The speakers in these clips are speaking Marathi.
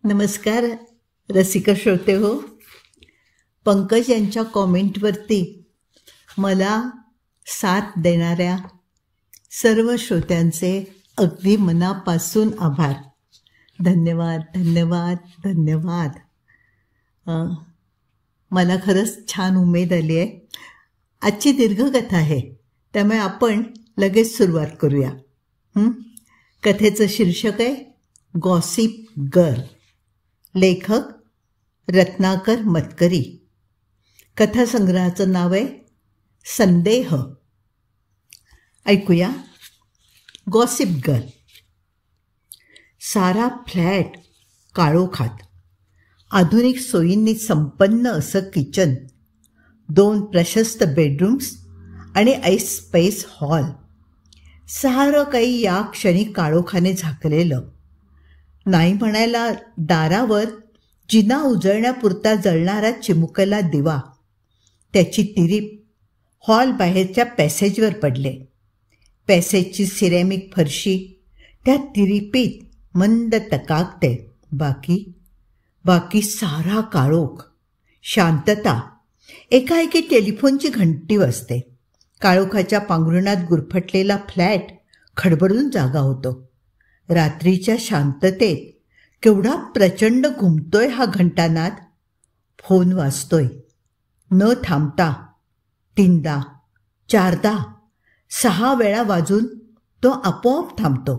नमस्कार रसिक श्रोते हो. पंकज यांच्या कॉमेंटवरती मला साथ देणाऱ्या सर्व श्रोत्यांचे अगदी मनापासून आभार. धन्यवाद धन्यवाद धन्यवाद. मला खरंच छान उमेद आली आहे. आजची दीर्घकथा आहे, त्यामुळे आपण लगेच सुरुवात करूया. कथेचं शीर्षक आहे गॉसिप गर्ल. लेखक रत्नाकर मतकरी. कथासंग्रहाचं नाव आहे संदेह. ऐकूया. Gossip girl. सारा फ्लॅट काळोखात. आधुनिक सोयींनी संपन्न असं किचन, 2 प्रशस्त बेडरूम्स आणि ऐसपैस हॉल. सारं काही या क्षणी काळोखाने झाकलेलं. नाही म्हणायला दारावर जिना उजळण्यापुरता जळणारा चिमुकला दिवा, त्याची तिरीप हॉल बाहेरच्या पॅसेजवर पडले. पॅसेजची सिरॅमिक फरशी त्या तिरीपीत मंद टकाकते. बाकी सारा काळोख, शांतता. एकाएकी टेलिफोनची घंटी वाजते. काळोखाच्या पांघरुणात गुरफटलेला फ्लॅट खडबडून जागा होतो. रात्रीच्या शांततेत केवढा प्रचंड घुमतोय हा घंटानाद. फोन वाजतोय न थांबता. 3दा 4दा 6 वेळा वाजून तो आपोआप थांबतो.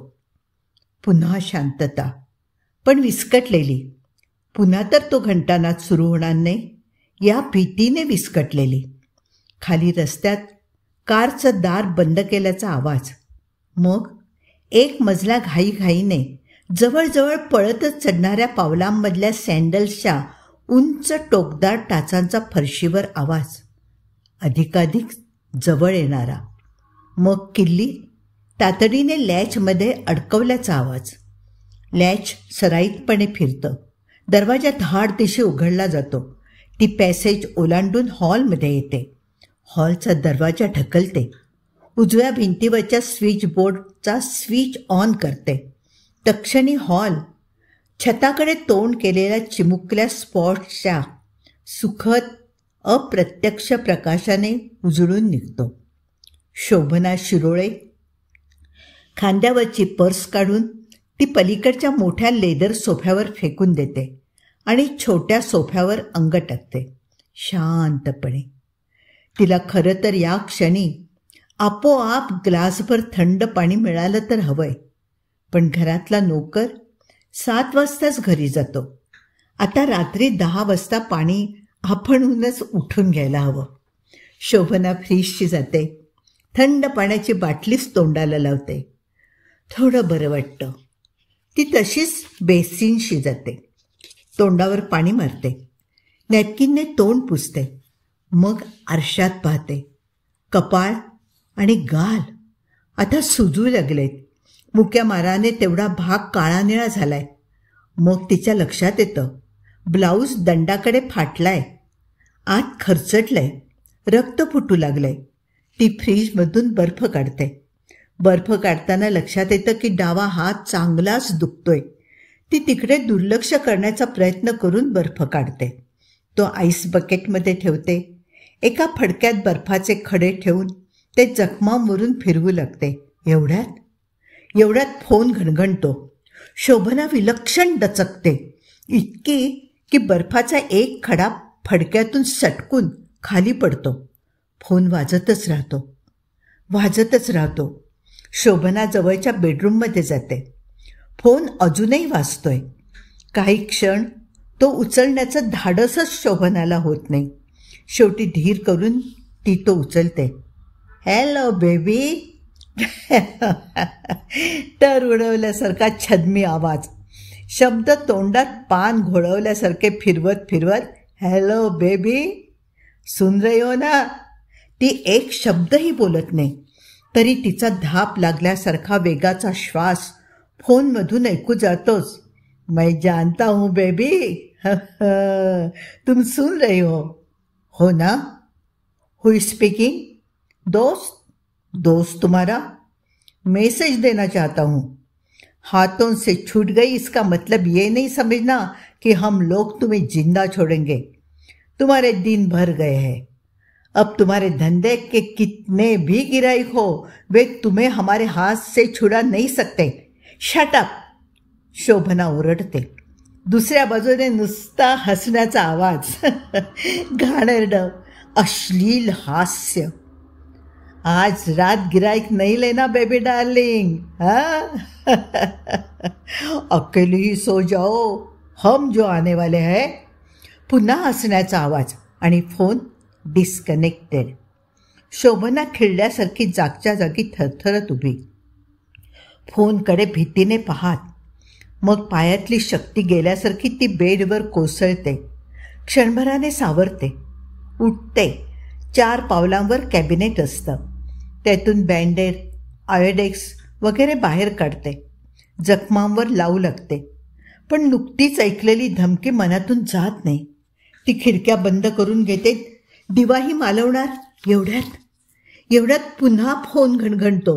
पुन्हा शांतता, पण विस्कटलेली. पुन्हा तर तो घंटानाद सुरू होणार नाही या भीतीने विस्कटलेली. खाली रस्त्यात कारचं दार बंद केल्याचा आवाज. मग एक मजला घाईघाईने जवळजवळ पळतच चढणाऱ्या पावलांमधल्या सँडल्सच्या उंच टोकदार टाचांचा फरशीवर आवाज. अधिकाधिक जवळ येणारा. मग किल्ली तातडीने लॅचमध्ये अडकवल्याचा आवाज. लॅच सराईतपणे फिरतं. दरवाजा धाड दिशे उघडला जातो. ती पॅसेज ओलांडून हॉलमध्ये येते. हॉलचा दरवाजा ढकलते. उजव्या भिंतीवरच्या स्विचबोर्डचा स्विच ऑन करते. तक्षणी हॉल छताकडे तोंड केलेल्या चिमुकल्या स्पॉट्सच्या सुखद अप्रत्यक्ष प्रकाशाने उजळून निघतो. शोभना शिरोळे खांद्यावरची पर्स काढून ती पलीकडच्या मोठ्या लेदर सोफ्यावर फेकून देते आणि छोट्या सोफ्यावर अंग टाकते शांतपणे. तिला खरं तर या क्षणी आपोआप ग्लासभर थंड पाणी मिळालं तर हवंय, पण घरातला नोकर 7 वाजताच घरी जातो. आता रात्री 10 वाजता पाणी आपणहूनच उठून घ्यायला हवं. शोभना फ्रीजशी जाते. थंड पाण्याची बाटलीच तोंडाला लावते. थोडं बरं वाटतं. ती तशीच बेसिनशी जाते. तोंडावर पाणी मारते. नॅपकिनने तोंड पुसते. मग आरशात पाहते. कपाळ आणि गाल आता सुजू लागलेत. मुक्या माराने तेवढा भाग काळा निळा झालाय. मग तिच्या लक्षात येतं ब्लाऊज दंडाकडे फाटलाय. आत खरचटलंय. रक्त फुटू लागलंय. ती फ्रीजमधून बर्फ काढते. बर्फ काढताना लक्षात येतं की डावा हात चांगलाच दुखतोय. ती तिकडे दुर्लक्ष करण्याचा प्रयत्न करून बर्फ काढते. तो आईस बकेटमध्ये ठेवते. एका फडक्यात बर्फाचे खडे ठेवून ते जखमांवरून फिरवू लागते. एवढ्यात फोन घणघणतो. शोभना विलक्षण दचकते. इतकी की बर्फाचा एक खडा फडक्यातून सटकून खाली पडतो. फोन वाजतच राहतो. शोभना जवळच्या बेडरूममध्ये जाते. फोन अजूनही वाजतोय. काही क्षण तो उचलण्याचं धाडसच शोभनाला होत नाही. शेवटी धीर करून ती तो उचलते. Hello baby. टर उडवल्यासारखा छद्मी आवाज. शब्द तोंडात पान घोळवल्यासारखे फिरवत हॅलो बेबी, सुन रही हो ना. ती एक शब्दही बोलत नाही, तरी तिचा धाप लागल्यासारखा वेगाचा श्वास फोनमधून ऐकू जातोच. मैं जानता हूँ बेबी. तुम सुन रही हो ना. हु स्पीकिंग. दोस्त तुम्हारा. मैसेज देना चाहता हूँ. हाथों से छूट गई इसका मतलब ये नहीं समझना कि हम लोग तुम्हें जिंदा छोड़ेंगे। तुम्हारे दिन भर गए हैं। अब तुम्हारे धंधे के कितने भी गिराईक हो, वे तुम्हें हमारे हाथ से छुड़ा नहीं सकते। शट अप, शोभना ओरडते. दुसऱ्या बाजूने नुसता हसण्याचा आवाज. घाणेरडं अश्लील हास्य. आज रात गिराईक नहीं लेना बेबी डार्लिंग. हाँ अकेले ही सो जाओ, हम जो आने वाले हैं. पुन्हा हसण्याचा आवाज आणि फोन डिस्कनेक्टेड. शोभना खिळल्यासारखी जागच्या जागी थरथरत उभी, फोनकडे भीतीने पाहात. मग पायातली शक्ती गेल्यासारखी ती बेडवर कोसळते. क्षणभराने सावरते, उठते. 4 पावलांवर कॅबिनेट असतं. त्यातून बँडेड, आयोडेक्स वगैरे बाहेर काढते. जखमांवर लावू लागते. पण नुकतीच ऐकलेली धमकी मनातून जात नाही. ती खिडक्या बंद करून घेते. दिवाही मालवणार. एवढ्यात पुन्हा फोन घणघणतो.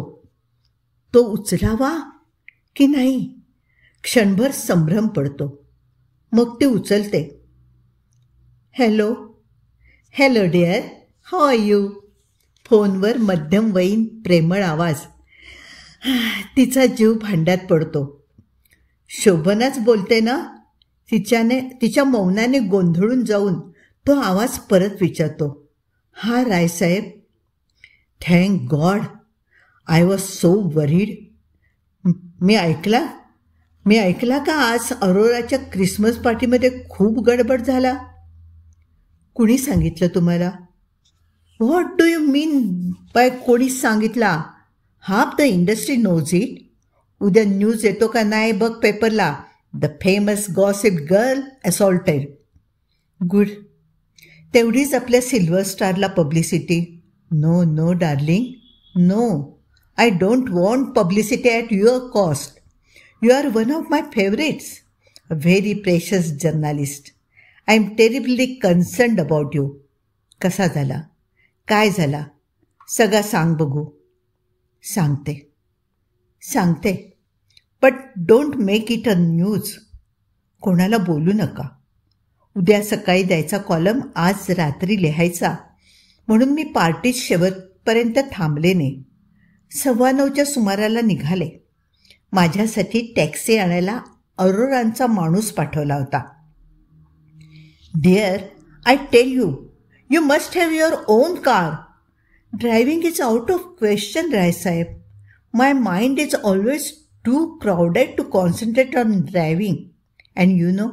तो उचलावा की नाही? क्षणभर संभ्रम पडतो. मग ती उचलते. Hello dear, how are you? फोनवर मध्यमवयीन प्रेमळ आवाज. तिचा जीव भांड्यात पडतो. शोभनाच बोलते ना? तिच्या मौनाने गोंधळून जाऊन तो आवाज परत विचारतो. हा Raisaheb. Thank God, I was so worried. मी ऐकला का आज अरोराच्या क्रिसमस पार्टीमध्ये खूप गडबड झाला? कुणी सांगितलं तुम्हाला? What do you mean by कोणीच सांगितला? Half the industry knows it. उद्या न्यूज येतो का नाही बघ पेपरला. The famous gossip girl assaulted. Good. तेवढीच आपल्या सिल्वर स्टारला publicity. No darling, no. I don't want publicity at your cost. You are one of my favorites, a very precious journalist. I am terribly concerned about you. कसा झाला? काय झाला? सगळं सांग बघू. सांगते. But don't make it a news. कोणाला बोलू नका. उद्या सकाळी द्यायचा कॉलम आज रात्री लिहायचा, म्हणून मी पार्टीत शेवटपर्यंत थांबले नाही. 9:15च्या सुमाराला निघाले. माझ्यासाठी टॅक्सी आणायला अरोरांचा माणूस पाठवला होता. Dear, I tell you must have your own car. Driving is out of question Raisaheb. My mind is always too crowded to concentrate on driving. And you know,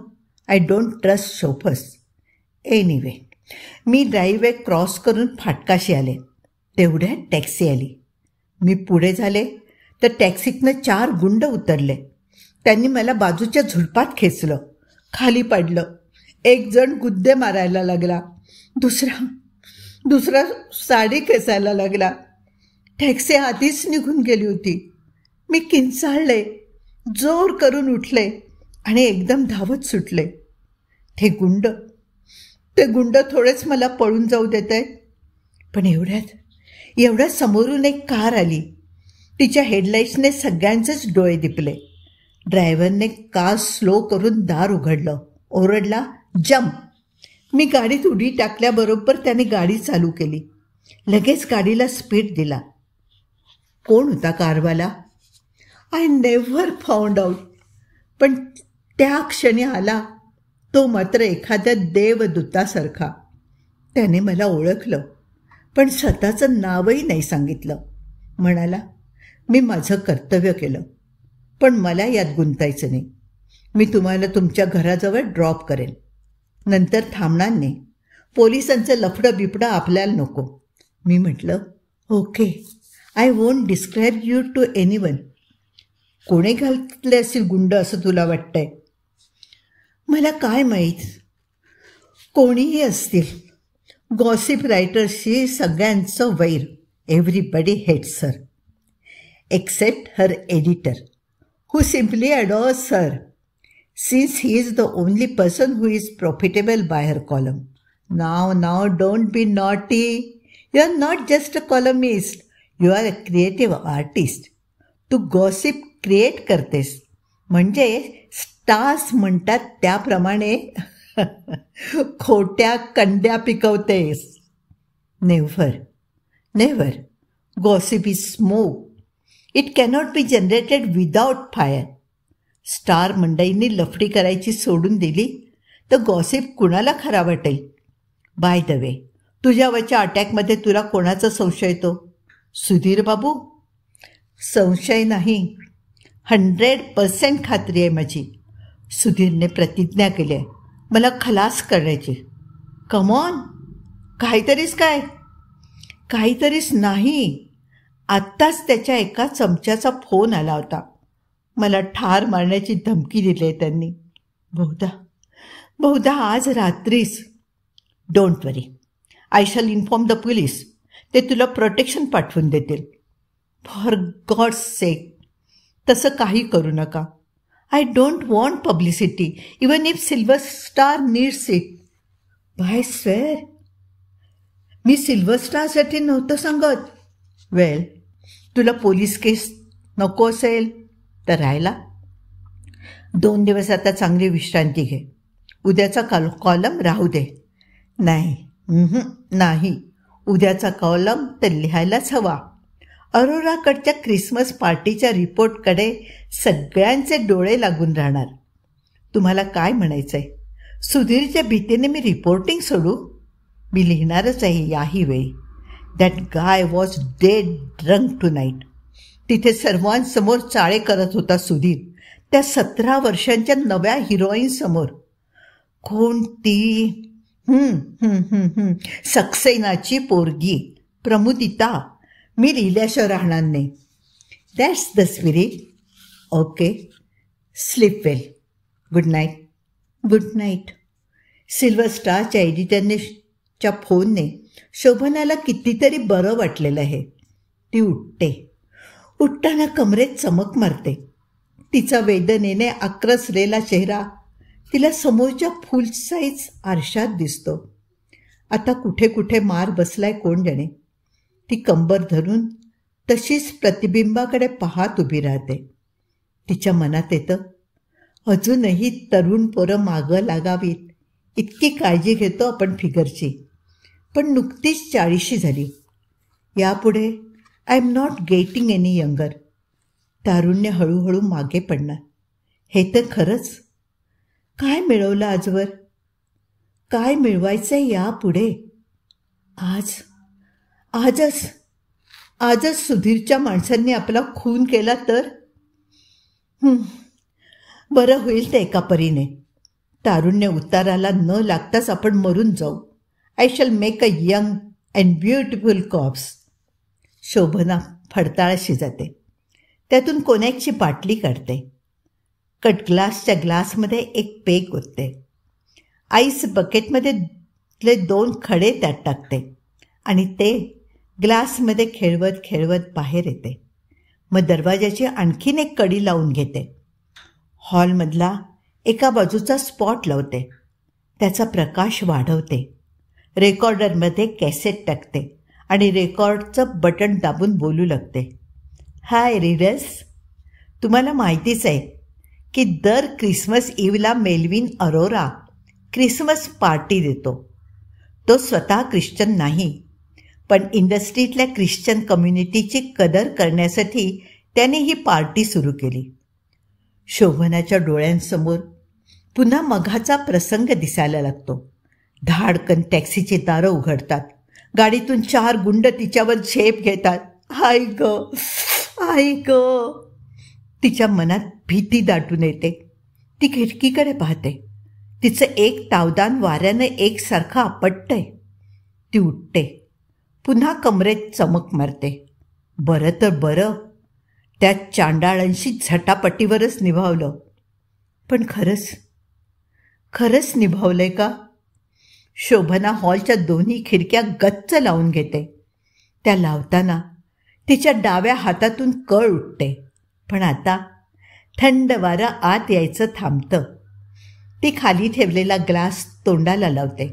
I don't trust chauffeurs. Anyway, मी ड्राईव्हवे क्रॉस करून फाटकाशी आले. तेवढ्यात टॅक्सी आली. मी पुढे झाले तर टॅक्सीतनं 4 गुंड उतरले. त्यांनी मला बाजूच्या झुडपात खेचलं. खाली पडलं. एक जण गुद्दे मारायला लागला. दुसरा साडी खेचायला लागला. टॅक्सी आधीच निघून गेली होती. मी किंचाळले, जोर करून उठले आणि एकदम धावत सुटले. ते गुंड थोडेच मला पळून जाऊ देत आहेत. पण एवढ्यात समोरून एक कार आली. तिच्या हेडलाईट्सने सगळ्यांचेच डोळे दिपले. ड्रायव्हरने कार स्लो करून दार उघडलं. ओरडला, जम्प. मी गाडीत उडी टाकल्याबरोबर त्याने गाडी चालू केली. लगेच गाडीला स्पीड दिला. कोण होता कारवाला? I never found out. पण त्या क्षणी आला तो मात्र एखाद्या देवदूतासारखा. त्याने मला ओळखलं, पण स्वतःचं नावही नाही सांगितलं. म्हणाला, मी माझं कर्तव्य केलं, पण मला यात गुंतायचं नाही. मी तुम्हाला तुमच्या घराजवळ ड्रॉप करेन. नंतर थांबणार नाही. पोलिसांचं लफडं बिपडं आपल्याला नको. मी म्हटलं, okay, I won't describe you to anyone. कोणी घातले असेल गुंड असं तुला वाटतंय? मला काय माहीत. कोणीही असतील. गॉसिप रायटर्सशी सगळ्यांचं वैर. Everybody hates her except her editor, who simply adores her, since he is the only person who is profitable by her column. Now, don't be naughty. You are not just a columnist. You are a creative artist. तू गॉसिप क्रिएट करतेस. म्हणजे स्टार्स म्हणतात त्याप्रमाणे खोट्या कंड्या पिकवतेस. Never, never. Gossip is smoke. It cannot be generated without fire. Star मंडळींनी लफडी करायची सोडून दिली तर गॉसिप कुणाला खरा वाटेल? बाय द वे, तुझ्यावरच्या अटॅकमध्ये तुला कोणाचा संशय येतो? सुधीर बाबू? संशय नाही, 100% खात्री आहे माझी. सुधीरने प्रतिज्ञा केली आहे मला खलास करण्याची. कमॉन, काहीतरीच काय? काहीतरीच नाही. आत्ताच त्याच्या एका चमच्याचा फोन आला होता. मला ठार मारण्याची धमकी दिली आहे त्यांनी. बहुधा आज रात्रीच. Don't worry, I shall inform the police. ते तुला प्रोटेक्शन पाठवून देतील. फॉर गॉड्स सेक, तसं काही करू नका. I don't want publicity even if silver star needs it. By swear, मी सिल्वर स्टारसाठी नव्हतं सांगत. वेल, तुला पोलीस केस नको असेल तर राहायला 2 दिवस आता चांगली विश्रांती घे. उद्याचा कॉलम राहू दे. नाही, उद्याचा कॉलम तर लिहायलाच हवा. अरोराकडच्या क्रिसमस पार्टीच्या रिपोर्टकडे सगळ्यांचे डोळे लागून राहणार. तुम्हाला काय म्हणायचं आहे? सुधीरच्या भीतीने मी रिपोर्टिंग सोडू? मी लिहिणारच आहे याही वेळी. That guy was dead drunk tonight. तिथे सर्वांसमोर चाळे करत होता सुधीर, त्या 17 वर्षांच्या नव्या हिरोईनसमोर. कोणती? सक्सेनाची पोरगी प्रमुदिता. मी लिहिल्याशिवाय राहणार नाही. That's the spirit. Okay, sleep well. Good night. Good night. Silver स्टारच्या एडिटरच्या फोनने शोभनाला कितीतरी बरं वाटलेलं आहे. ती उठते. उठताना कमरेत चमक मारते. तिचा वेदनेने आक्रसलेला चेहरा तिला समोरच्या फुल साईज आरशात दिसतो. आता कुठे कुठे मार बसलाय कोण जाणे. ती कंबर धरून तशीच प्रतिबिंबाकडे पाहत उभी राहते. तिच्या मनात येतं, अजूनही तरुण पोरं मागं लागावीत इतकी काळजी घेतो आपण फिगरची. पण नुकतीच 40शी झाली. यापुढे I am not getting any younger. तारुण्य हळूहळू मागे पडणार. हे तर खरंच. काय मिळवलं आजवर? काय मिळवायचंय यापुढे? आजच सुधीरच्या माणसांनी आपला खून केला तर बरं होईल ते एका परीने. तारुण्य उताराला न लागताच आपण मरून जाऊ. I shall make a young and beautiful corpse. Shobhana फडताळाशी जाते. त्यातून कोनॅकची बाटली काढते. कटग्लासच्या ग्लासमध्ये एक पेग ओतते. आईस बकेटमध्ये 2 खडे त्यात टाकते आणि ते ग्लासमध्ये खेळवत खेळवत बाहेर येते. मग दरवाजाची आणखीन एक कडी लावून घेते. हॉलमधला एका बाजूचा स्पॉट लावते. त्याचा प्रकाश वाढवते. रेकॉर्डरमध्ये कॅसेट टाकते आणि रेकॉर्डचं बटन दाबून बोलू लागते. हाय रीडर्स, तुम्हाला माहितीच आहे की दर क्रिसमस इव्हला मेल्विन अरोरा क्रिसमस पार्टी देतो. तो स्वतः ख्रिश्चन नाही, पण इंडस्ट्रीतल्या ख्रिश्चन कम्युनिटीची कदर करण्यासाठी त्याने ही पार्टी सुरू केली. शोभनाच्या डोळ्यांसमोर पुन्हा मघाचा प्रसंग दिसायला लागतो. धाडकन टॅक्सीची दारं उघडतात. गाडीतून 4 गुंड तिच्यावर झेप घेतात. आई ग. तिच्या मनात भीती दाटून येते. ती खिडकीकडे पाहते. तिचं एक तावदान वाऱ्यानं एकसारखं आपटतंय. ती उठते. पुन्हा कमरेत चमक मारते. बरं तर बरं, त्या चांडाळांशी झटापटीवरच निभावलं. पण खरंच निभावलंय का? शोभना हॉलच्या दोन्ही खिडक्या गच्च लावून घेते. त्या लावताना तिच्या डाव्या हातातून कळ उठते. पण आता थंड वारं आत यायचं थांबतं. ती खाली ठेवलेला ग्लास तोंडाला लावते.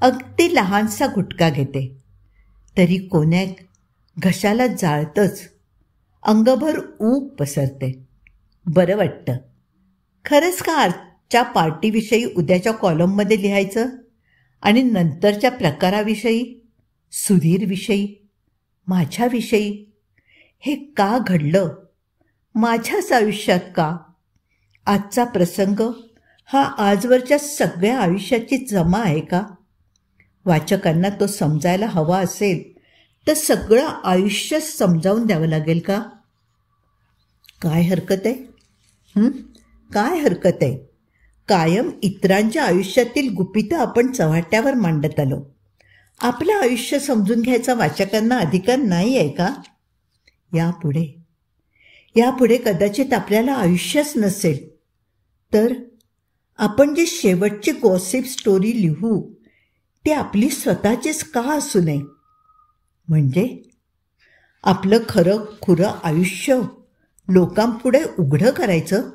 अगदी लहानसा घुटका घेते. तरी कोनॅक घशाला जाळतंच. अंगभर ऊब पसरते. बरं वाटतं. खरंच का आजच्या पार्टीविषयी उद्याच्या कॉलममध्ये लिहायचं आणि नंतरच्या प्रकाराविषयी, सुधीरविषयी, माझ्याविषयी? हे का घडलं? माझ्याच आयुष्यात का? आजचा प्रसंग हा आजवरच्या सगळ्या आयुष्याची जमा आहे का? वाचकांना तो समजायला हवा असेल तर सगळं आयुष्यच समजावून द्यावं लागेल का? काय हरकत आहे? काय हरकत आहे? कायम इतरांच्या आयुष्यातील गुपितं आपण चव्हाट्यावर मांडत आलो. आपलं आयुष्य समजून घ्यायचा वाचकांना अधिकार नाही आहे का? यापुढे कदाचित आपल्याला आयुष्यच नसेल तर आपण जे शेवटची गॉसिप स्टोरी लिहू ती आपली स्वतःचीच का असू नये? म्हणजे आपलं खरं खुरं आयुष्य लोकांपुढे उघडं करायचं.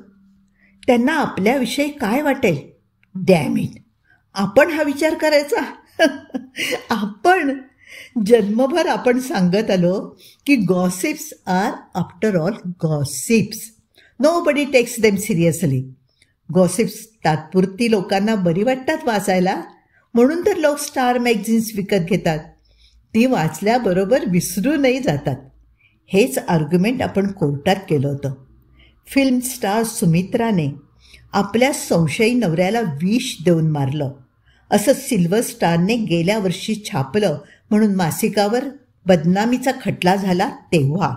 त्यांना आपल्याविषयी काय वाटेल? डॅम इट, आपण हा विचार करायचा? आपण जन्मभर आपण सांगत आलो की gossips are after all gossips. Nobody takes them seriously. Gossips तात्पुरती लोकांना बरी वाटतात वाचायला, म्हणून तर लोक स्टार मॅगझिन्स विकत घेतात. ती वाचल्याबरोबर विसरूनही जातात. हेच आर्ग्युमेंट आपण कोर्टात केलं होतं. फिल्म स्टार सुमित्राने आपल्या संशयी नवऱ्याला विष देऊन मारलं असं सिल्वर स्टारने गेल्या वर्षी छापलं म्हणून मासिकावर बदनामीचा खटला झाला तेव्हा.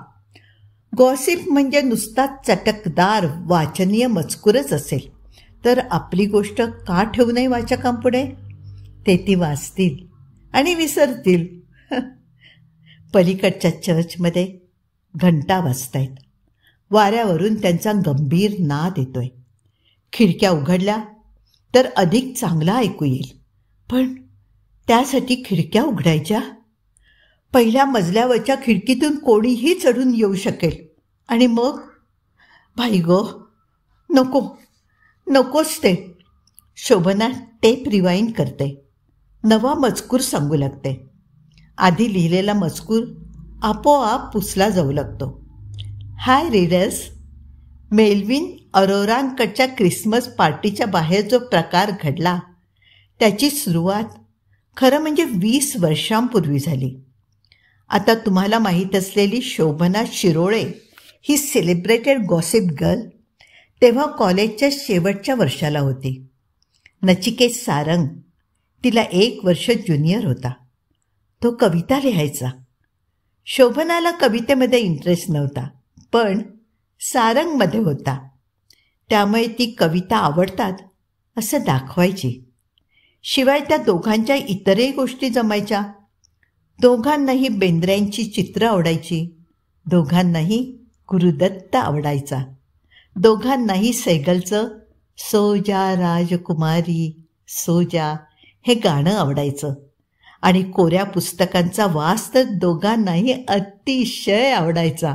गॉसिप म्हणजे नुसता चटकदार वाचनीय मजकूरच असेल तर आपली गोष्ट का ठेवू नये वाचकांपुढे? ते ती वाचतील आणि विसरतील. पलीकडच्या चर्चमध्ये घंटा वाजतायत. वाऱ्यावरून त्यांचा गंभीर नाद येतोय. खिडक्या उघडल्या तर अधिक चांगला ऐकू येईल. पण त्यासाठी खिडक्या उघडायच्या? पहिल्या मजल्यावरच्या खिडकीतून कोणीही चढून येऊ शकेल. आणि मग भाई गो, नकोच ते. शोभना टेप रिवाइंड करते. नवा मजकूर सांगू लागते. आधी लिहिलेला मजकूर आपोआप पुसला जाऊ लागतो. हाय रीडर्स, मेल्विन अरोरांकडच्या क्रिसमस पार्टीच्या बाहेर जो प्रकार घडला त्याची सुरुवात खरं म्हणजे 20 वर्षांपूर्वी झाली. आता तुम्हाला माहीत असलेली शोभना शिरोळे ही सेलिब्रेटेड गॉसिप गर्ल तेव्हा कॉलेजच्या शेवटच्या वर्षाला होती. नचिकेत सारंग तिला 1 वर्ष ज्युनियर होता. तो कविता लिहायचा. शोभनाला कवितेमध्ये इंटरेस्ट नव्हता, पण सारंगमध्ये होता. त्यामुळे ती कविता आवडतात असं दाखवायची. शिवाय त्या दोघांच्या इतरही गोष्टी जमायच्या. दोघांनाही बेंद्र्यांची चित्रं आवडायची. दोघांनाही गुरुदत्त आवडायचा. दोघांनाही सैगलचं सो जा राजकुमारी सो जा हे गाणं आवडायचं. आणि कोऱ्या पुस्तकांचा वास तर दोघांनाही अतिशय आवडायचा.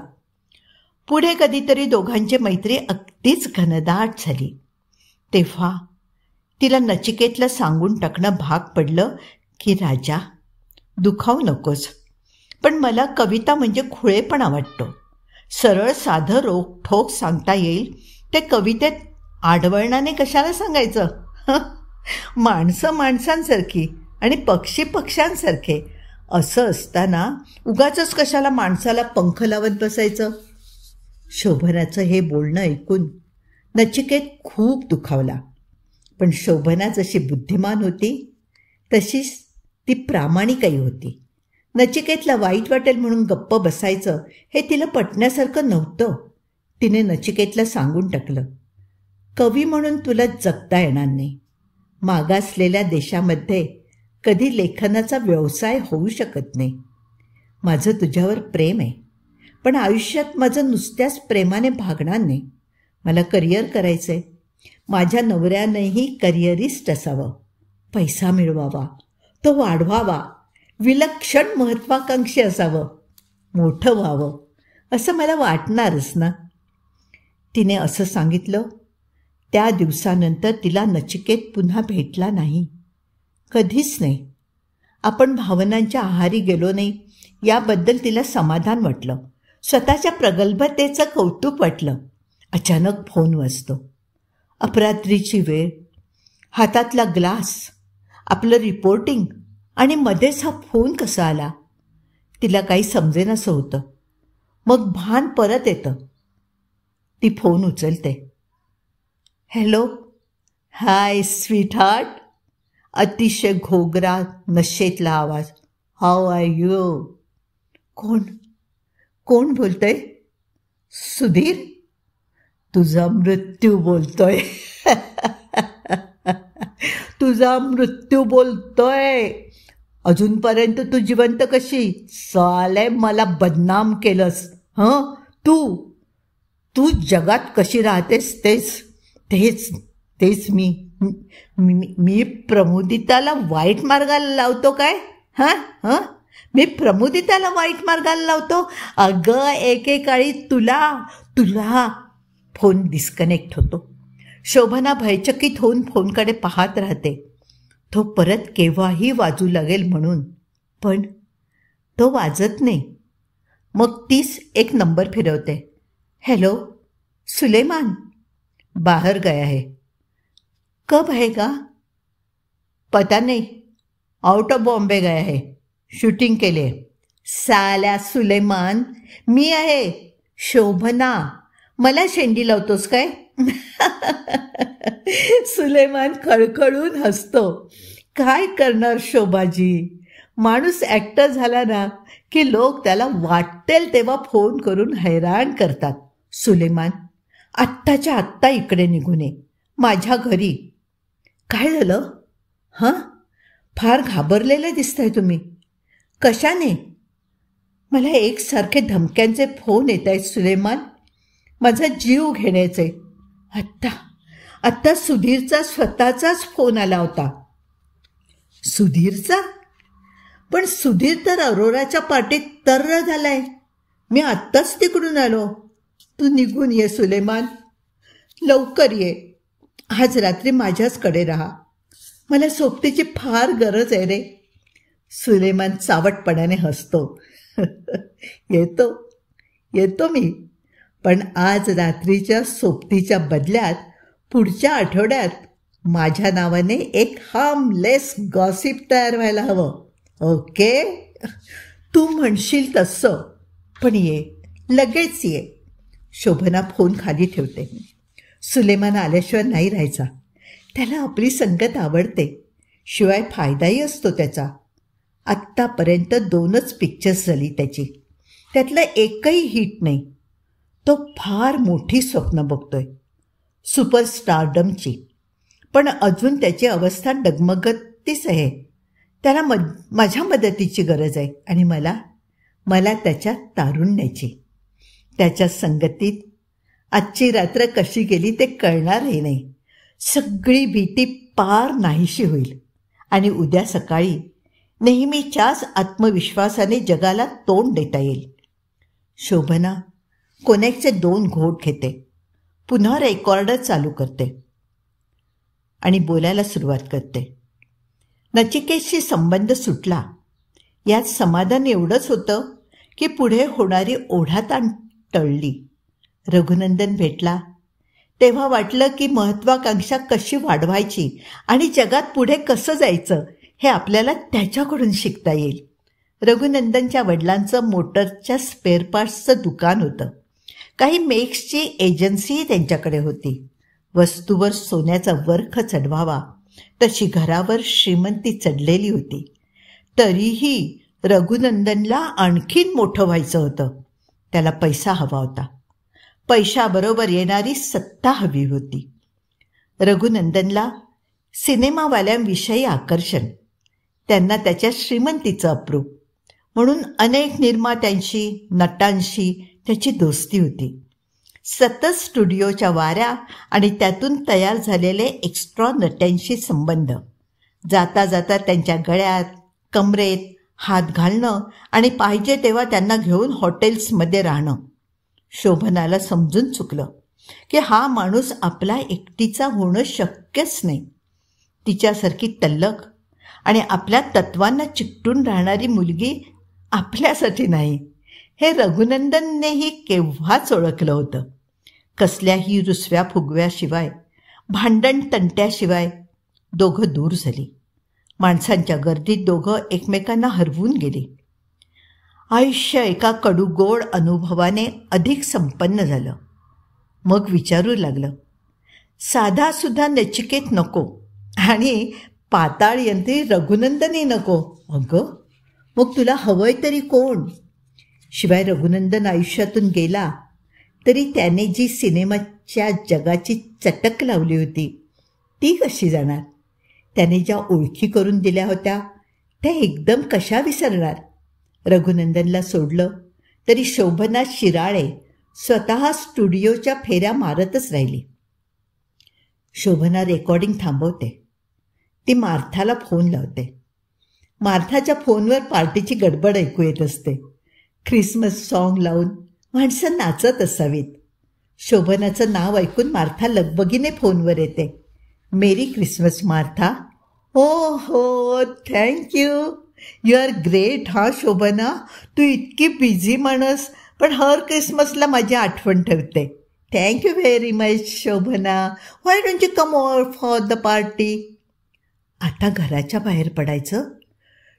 पुढे कधीतरी दोघांची मैत्री अगदीच घनदाट झाली. तेव्हा तिला नचिकेतला सांगून टाकणं भाग पडलं की राजा, दुखावू नकोस, पण मला कविता म्हणजे खुळेपणा वाटतो. सरळ साधं रोखठोक सांगता येईल ते कवितेत आडवळणाने कशाला सांगायचं? माणसं माणसांसारखी आणि पक्षी पक्ष्यांसारखे असं असताना उगाचच कशाला माणसाला पंख लावत बसायचं? शोभनाचं हे बोलणं ऐकून नचिकेत खूप दुखावला. पण शोभना जशी बुद्धिमान होती तशीच ती प्रामाणिकही होती. नचिकेतला वाईट वाटेल म्हणून गप्प बसायचं हे तिला पटण्यासारखं नव्हतं. तिने नचिकेतला सांगून टाकलं, कवी म्हणून तुला जगता येणार नाही. मागासलेल्या देशामध्ये कधी लेखनाचा व्यवसाय होऊ शकत नाही. माझं तुझ्यावर प्रेम आहे, पण आयुष्यात माझं नुसत्याच प्रेमाने भागणार नाही. मला करिअर करायचं आहे. माझ्या नवऱ्यानंही करिअरिस्ट असावं, पैसा मिळवावा, तो वाढवावा, विलक्षण महत्त्वाकांक्षी असावं, मोठं व्हावं असं मला वाटणारच ना. तिने असं सांगितलं. त्या दिवसानंतर तिला नचिकेत पुन्हा भेटला नाही. कधीच नाही. आपण भावनांच्या आहारी गेलो नाही याबद्दल तिला समाधान वाटलं. स्वतःच्या प्रगल्भतेचं कौतुक वाटलं. अचानक फोन वाजतो. अपरात्रीची वेळ, हातातला ग्लास, आपलं रिपोर्टिंग आणि मध्येच हा फोन कसा आला. तिला काही समजेनसं होतं. मग भान परत येतं. ती फोन उचलते. हॅलो. हाय स्वीटहार्ट. अतिशय घोगरा नशेतला आवाज. How are you. कोण बोलतंय. सुधीर. तुझा मृत्यू बोलतोय. तुझा मृत्यू बोलतोय. अजूनपर्यंत तू जिवंत कशी. साले मला बदनाम केलंस. तू जगात कशी राहतेस तेच मी प्रमुदिताला वाईट मार्गाला लावतो काय. मी प्रमुदिताला वाईट मार्गाला लावतो. अगं एकेकाळी तुला फोन डिस्कनेक्ट होतो. शोभना भयचकित होऊन फोनकडे पाहत राहते. तो परत केव्हाही वाजू लागेल म्हणून. पण तो वाजत नाही. मग तीच एक नंबर फिरवते. हॅलो. सुलेमान. बाहर गया है. कब आएगा. पता नहीं. आउट ऑफ बॉम्बे गया है शूटिंग के लिए. साल्या सुलेमान, मी आहे शोभना. मला शेंडी लावतोस काय. सुलेमान खळखळून हसतो. काय करणार शोभाजी. माणूस ॲक्टर झाला ना की लोक त्याला वाटेल तेव्हा फोन करून हैराण करतात. सुलेमान, आत्ताच्या आत्ता इकडे निघून ये माझ्या घरी. काय झालं. फार घाबरलेले दिसताय तुम्ही. कशाने. मला एकसारखे धमक्यांचे फोन येत आहेत सुलेमान. माझा जीव घेण्याचे. आत्ता सुधीरचा स्वतःचाच फोन आला होता. सुधीरचा. पण सुधीर तर अरोराच्या पार्टीत तर्र झालाय. मी आत्ताच तिकडून आलो. तू निघून ये सुलेमान. लवकर ये. आज रात्री माझ्याचकडे राहा. मला सोबतीची फार गरज आहे रे. सुलेमान चावटपणाने हसतो. येतो मी. पण आज रात्रीच्या सोबतीच्या बदल्यात पुढच्या आठवड्यात माझ्या नावाने एक हार्मलेस गॉसिप तयार व्हायला हवं. ओके. तू म्हणशील तसं. पण ये, लगेच ये. शोभना फोन खाली ठेवते. सुलेमान आल्याशिवाय नाही राहायचा. त्याला आपली संगत आवडते. शिवाय फायदाही असतो त्याचा. आत्तापर्यंत 2च पिक्चर्स झाली त्याची. त्यातलं एकही हिट नाही. तो फार मोठी स्वप्न बघतोय सुपरस्टारडमची. पण अजून त्याची अवस्था डगमगतीच आहे. त्याला माझ्या मदतीची गरज आहे. आणि मला त्याच्या तारुण्याची. त्याच्या संगतीत आजची रात्र कशी गेली ते कळणारही नाही. सगळी भीती पार नाहीशी होईल. आणि उद्या सकाळी नेहमीच्याच आत्मविश्वासाने जगाला तोंड देता येईल. शोभना कोनेकचे 2 घोट घेते. पुन्हा रेकॉर्डर चालू करते आणि बोलायला सुरुवात करते. नचिकेतशी संबंध सुटला यात समाधान एवढंच होतं की पुढे होणारी ओढाताण टळली. रघुनंदन भेटला तेव्हा वाटलं की महत्त्वाकांक्षा कशी वाढवायची आणि जगात पुढे कसं जायचं हे आपल्याला त्याच्याकडून शिकता येईल. रघुनंदनच्या वडिलांचं मोटरच्या स्पेअर पार्ट्सचं दुकान होतं. काही मेक्सची एजन्सीही त्यांच्याकडे होती. वस्तूवर सोन्याचा वर्ख चढवावा तशी घरावर श्रीमंती चढलेली होती. तरीही रघुनंदनला आणखीन मोठं व्हायचं होतं. त्याला पैसा हवा होता. पैशाबरोबर येणारी सत्ता हवी होती. रघुनंदनला सिनेमावाल्यांविषयी आकर्षण, त्यांना त्याच्या श्रीमंतीचं अप्रूप, म्हणून अनेक निर्मात्यांशी नटांशी त्याची दोस्ती होती. सतत स्टुडिओच्या वाऱ्या आणि त्यातून तयार झालेले एक्स्ट्रा नट्यांशी संबंध. जाता जाता त्यांच्या गळ्यात कमरेत हात घालणं आणि पाहिजे तेव्हा त्यांना घेऊन हॉटेल्समध्ये राहणं. शोभनाला समजून चुकलं की हा माणूस आपला एकटीचा होणं शक्यच नाही. तिच्यासारखी तल्लख आणि आपल्या तत्वांना चिकटून राहणारी मुलगी आपल्यासाठी नाही हे रघुनंदननेही केव्हाच ओळखलं होतं. कसल्याही रुसव्या फुगव्याशिवाय भांडण तंट्याशिवाय दोघं दूर झाली. माणसांच्या गर्दीत दोघं एकमेकांना हरवून गेली. आयुष्य एका कडूगोड अनुभवाने अधिक संपन्न झालं. मग विचारू लागलं, साधासुद्धा नचिकेत नको आणि पाताळ यंत्री रघुनंदनही नको. अगं, मग तुला हवंय तरी कोण? शिवाय रघुनंदन आयुष्यातून गेला तरी त्याने जी सिनेमाच्या जगाची चटक लावली होती ती कशी जाणार? त्याने ज्या ओळखी करून दिल्या होत्या त्या एकदम कशा विसरणार? रघुनंदनला सोडलं तरी शोभना शिराळे स्वतः स्टुडिओच्या फेऱ्या मारतच राहिली. शोभना रेकॉर्डिंग थांबवते. ती मार्थाला फोन लावते. मार्थाच्या फोनवर पार्टीची गडबड ऐकू येत असते. ख्रिसमस सॉन्ग लावून माणसं नाचत असावीत. शोभनाचं नाव ऐकून मार्था लगबगीने फोनवर येते. मेरी क्रिसमस मार्था. हो हो, थँक्यू. यू आर ग्रेट हा शोभना. तू इतकी बिझी माणस पण हर क्रिसमसला माझी आठवण ठेवते. Thank you very much Shobhana. Why don't you come over for the party? आता घराच्या बाहेर पडायचं?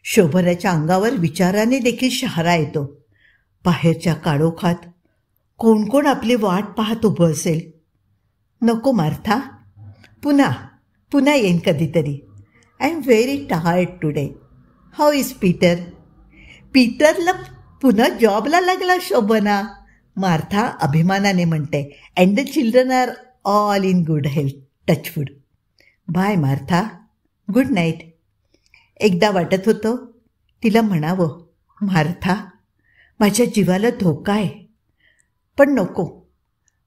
शोभनाच्या अंगावर विचाराने देखील शहारा येतो. बाहेरच्या काळोखात कोण कोण आपली वाट पाहत उभं असेल. नको मार्था, पुन्हा येईन कधीतरी. I am very tired today. How is Peter? पीटरला पुन्हा जॉबला लागला शोभना, मार्था अभिमानाने म्हणते. And the children are all in good health, touchwood. Bye Martha, good night. एकदा वाटत होतं तिला म्हणावं, मार्था, माझ्या जीवाला धोका आहे. पण नको,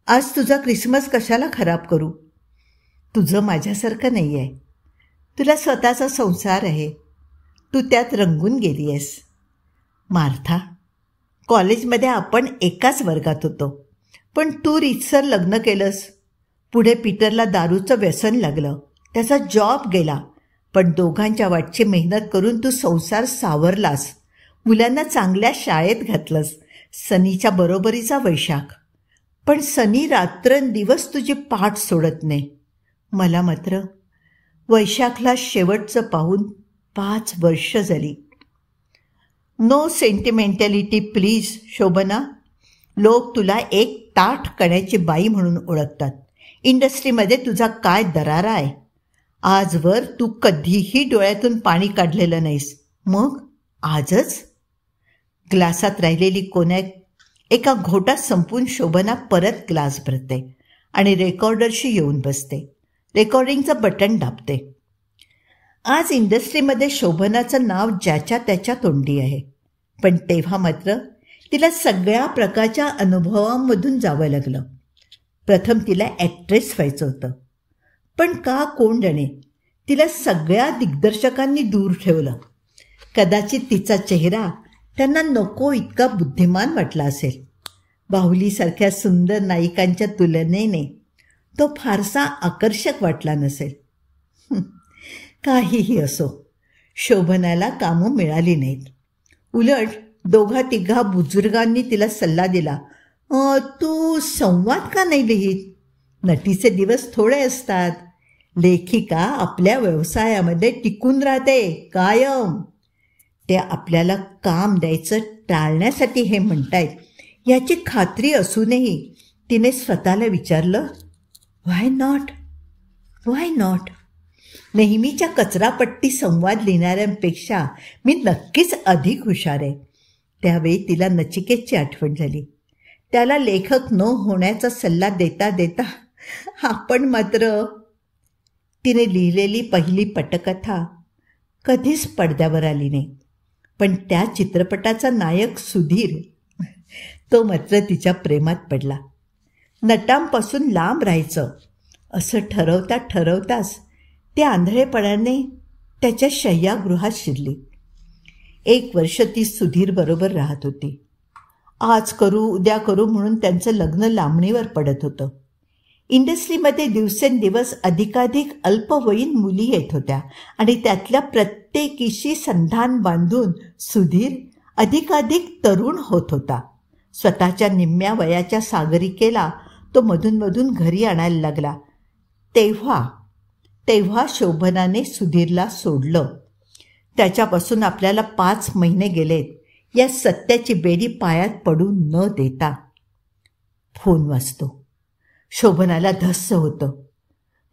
आज तुझा क्रिसमस कशाला खराब करू? तुझं माझ्यासारखं नाही आहे. तुला स्वतःचा संसार आहे. तू त्यात रंगून गेली आहेस. मार्था, कॉलेजमध्ये आपण एकाच वर्गात होतो, पण तू रीतसर लग्न केलंस. पुढे पीटरला दारूचं व्यसन लागलं. त्याचा जॉब गेला. पण दोघांच्या वाटची मेहनत करून तू संसार सावरलास. मुलांना चांगल्या शाळेत घातलंस. सनीच्या बरोबरीचा वैशाख. पण सनी रात्रंदिवस तुझी पाठ सोडत नाही. मला मात्र वैशाखला शेवटचं पाहून 5 वर्ष झाली. No sentimentality please Shobhana. लोक तुला एक ताठ कण्याची बाई म्हणून ओळखतात. इंडस्ट्रीमध्ये तुझा काय दरारा आहे. आजवर तू कधीही डोळ्यातून पाणी काढलेलं नाहीस. मग आजच? ग्लासात राहिलेली कोनॅक एका घोटात संपून शोभना परत ग्लास भरते आणि रेकॉर्डरशी येऊन बसते. रेकॉर्डिंगचं बटन दाबते. आज इंडस्ट्रीमध्ये शोभनाचं नाव ज्याच्या त्याच्या तोंडी आहे. पण तेव्हा मात्र तिला सगळ्या प्रकारच्या अनुभवांमधून जावं लागलं. प्रथम तिला ॲक्ट्रेस व्हायचं होतं. पण का कोण जाणे, तिला सगळ्या दिग्दर्शकांनी दूर ठेवलं. कदाचित तिचा चेहरा त्यांना नको इतका बुद्धिमान वाटला असेल. बाहुलीसारख्या सुंदर नायिकांच्या तुलनेने तो फारसा आकर्षक वाटला नसेल. काहीही असो, शोभनाला कामं मिळाली नाहीत. उलट 2-3 बुजुर्गांनी तिला सल्ला दिला, तू संवाद का नाही लिहित? नटीचे दिवस थोडे असतात. लेखिका आपल्या व्यवसायामध्ये टिकून राहते कायम. ते आपल्याला काम द्यायचं टाळण्यासाठी हे म्हणतायत याची खात्री असूनही तिने स्वतःला विचारलं, व्हाय नॉट? Why not? नेहमीच्या कचरापट्टी संवाद लिहिणाऱ्यांपेक्षा मी नक्कीच अधिक हुशार आहे. त्यावेळी तिला नचिकेतची आठवण झाली. त्याला लेखक न होण्याचा सल्ला देता देता आपण मात्र. तिने लिहिलेली पहिली पटकथा कधीच पडद्यावर आली नाही. पण त्या चित्रपटाचा नायक सुधीर, तो मात्र तिच्या प्रेमात पडला. नटांपासून लांब राहायचं असं ठरवताच ते आंधळेपणाने त्याच्या शय्यागृहात शिरली. 1 वर्ष ती सुधीरबरोबर राहत होती. आज करू उद्या करू म्हणून त्यांचं लग्न लांबणीवर पडत होतं. इंडस्ट्रीमध्ये दिवसेंदिवस अधिकाधिक अल्पवयीन मुली येत होत्या आणि त्यातल्या प्रत्येकीशी संधान बांधून सुधीर अधिकाधिक तरुण होत होता. स्वतःच्या निम्म्या वयाच्या सागरिकेला तो मधून घरी आणायला लागला. तेव्हा शोभनाने सुधीरला सोडलं. त्याच्यापासून आपल्याला 5 महिने गेलेत या सत्याची बेडी पायात पडू न देता. फोन वाजतो. शोभनाला धस्स होतं.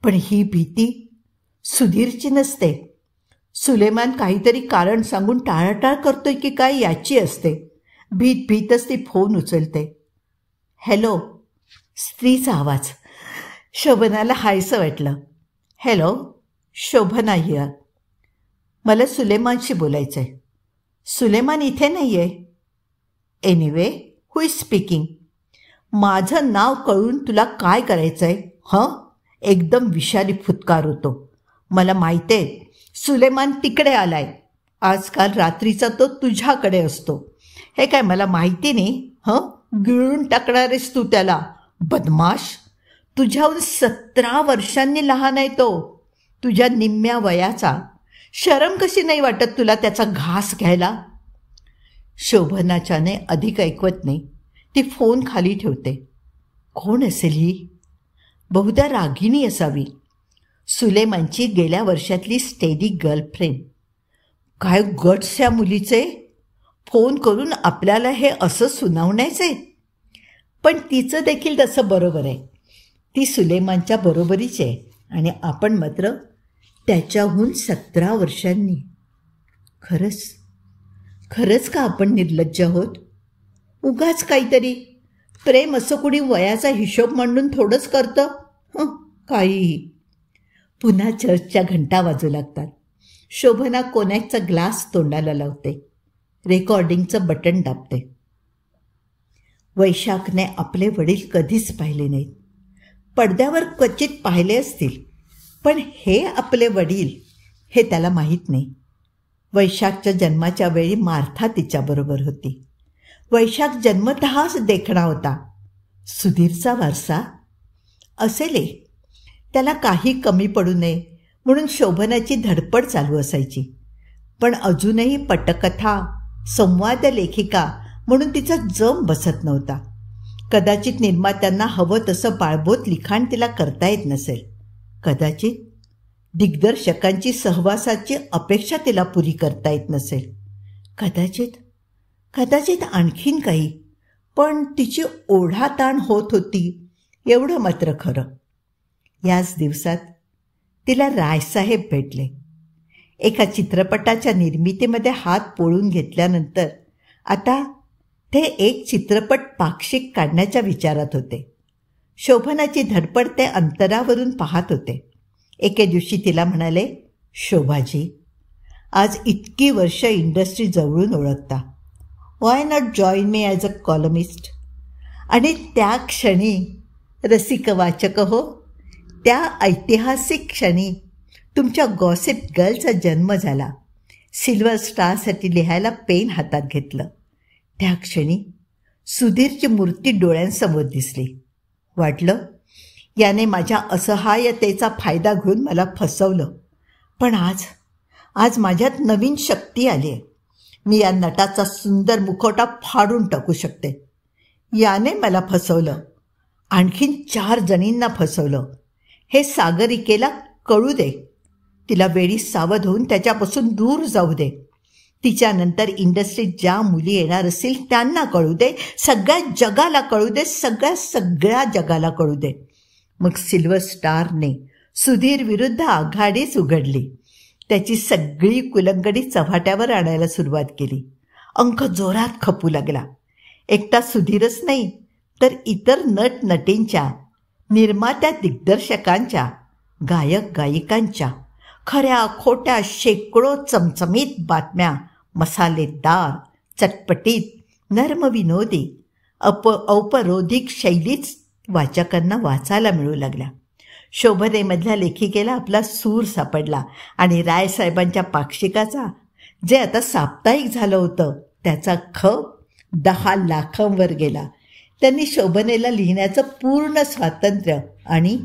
पण ही भीती सुधीरची नसते. सुलेमान काहीतरी कारण सांगून टाळाटाळ करतोय की काय याची असते. भीतच ती फोन उचलते. हॅलो. स्त्रीचा आवाज. शोभनाला हायसं वाटलं. Hello, Shobhana here. मला सुलेमानशी बोलायचं आहे. सुलेमान इथे नाही आहे. Anyway, who is speaking? माझं नाव कळून तुला काय करायचं आहे? एकदम विषारी फुतकार होतो. मला माहिती आहे सुलेमान तिकडे आलाय. आजकाल रात्रीचा तो तुझ्याकडे असतो. हे काय मला माहिती नाही? गिळून टाकणारेस तू त्याला. बदमाश. तुझ्याहून 17 वर्षांनी लहान आहे तो. तुझ्या निम्म्या वयाचा. शरम कशी नाही वाटत तुला त्याचा घास घ्यायला? शोभनाच्याने अधिक ऐकवत नाही. ती फोन खाली ठेवते. कोण असेल ही? बहुधा रागिणी असावी. सुलेमानची गेल्या वर्षातली स्टेडी गर्लफ्रेंड. काय गट्स या मुलीचे. फोन करून आपल्याला हे असं सुनावण्याचे. पण तिचं देखील तसं बरोबर आहे. ती सुलेमानच्या बरोबरीची आहे आणि आपण मात्र त्याच्याहून 17 वर्षांनी. खरंच का आपण निर्लज्ज आहोत? उगाच काहीतरी. प्रेम असं कुणी वयाचा हिशोब मांडून थोडंच करतं. काहीही. पुन्हा चर्चच्या घंटा वाजू लागतात. शोभना कोनॅकचा ग्लास तोंडाला लावते. रेकॉर्डिंगचं बटन दाबते. वैशाखने आपले वडील कधीच पाहिले नाहीत. पडद्यावर क्वचित पाहिले असतील, पण हे आपले वडील हे त्याला माहीत नाही. वैशाखच्या जन्माच्या वेळी मार्था तिच्याबरोबर होती. वैशाख जन्मतःच देखणा होता. सुधीरचा वारसा असेल. त्याला काही कमी पडू नये म्हणून शोभनाची धडपड चालू असायची. पण अजूनही पटकथा, संवाद लेखिका म्हणून तिचा जम बसत नव्हता. कदाचित निर्मात्यांना हवं तसं बाळबोत लिखाण तिला करता येत नसेल. कदाचित दिग्दर्शकांची सहवासाची अपेक्षा तिला पुरी करता येत नसेल. कदाचित आणखीन काही. पण तिची ओढाताण होत होती एवढं मात्र खरं. याच दिवसात तिला रायसाहेब भेटले. एका चित्रपटाच्या निर्मितीमध्ये हात पोळून घेतल्यानंतर आता ते एक चित्रपट पाक्षिक काढण्याच्या विचारात होते. शोभनाची धडपड ते अंतरावरून पाहत होते. एके दिवशी तिला म्हणाले, शोभाजी, आज इतकी वर्ष इंडस्ट्री जवळून ओळखता. Why not join me as a columnist? आणि त्या क्षणी रसिक वाचक हो, त्या ऐतिहासिक क्षणी तुमच्या गॉसिप गर्लचा जन्म झाला. सिल्वर स्टारसाठी लिहायला पेन हातात घेतलं. त्या क्षणी सुधीरची मूर्ती डोळ्यांसमोर दिसली. वाटलं याने माझ्या असहाय्यतेचा फायदा घेऊन मला फसवलं. पण आज माझ्यात नवीन शक्ती आली आहे. मी या नटाचा सुंदर मुखवटा फाडून टाकू शकते. याने मला फसवलं, आणखीन 4 जणींना फसवलं. हे सागरिकेला कळू दे. तिला वेळी सावध होऊन त्याच्यापासून दूर जाऊ दे. तिच्यानंतर इंडस्ट्रीत ज्या मुली येणार असतील त्यांना कळू दे. सगळ्या जगाला कळू दे. सगळ्या जगाला कळू दे. मग सिल्वर स्टारने सुधीर विरुद्ध आघाडीच उघडली. त्याची सगळी कुलंगडी चव्हाट्यावर आणायला सुरुवात केली. अंक जोरात खपू लागला. एकटा सुधीरच नाही तर इतर नट नटींच्या, निर्मात्या दिग्दर्शकांच्या, गायक गायिकांच्या खऱ्या खोट्या शेकडो चमचमीत बातम्या मसालेदार, चटपटीत, नर्मविनोदी, औपरोधिक शैलीच वाचकांना वाचायला मिळू लागल्या. शोभनेमधल्या लेखिकेला आपला सूर सापडला आणि रायसाहेबांच्या पाक्षिकाचा, जे आता साप्ताहिक झालं होतं, त्याचा खप 10 लाखांवर गेला. त्यांनी शोभनेला लिहिण्याचं पूर्ण स्वातंत्र्य आणि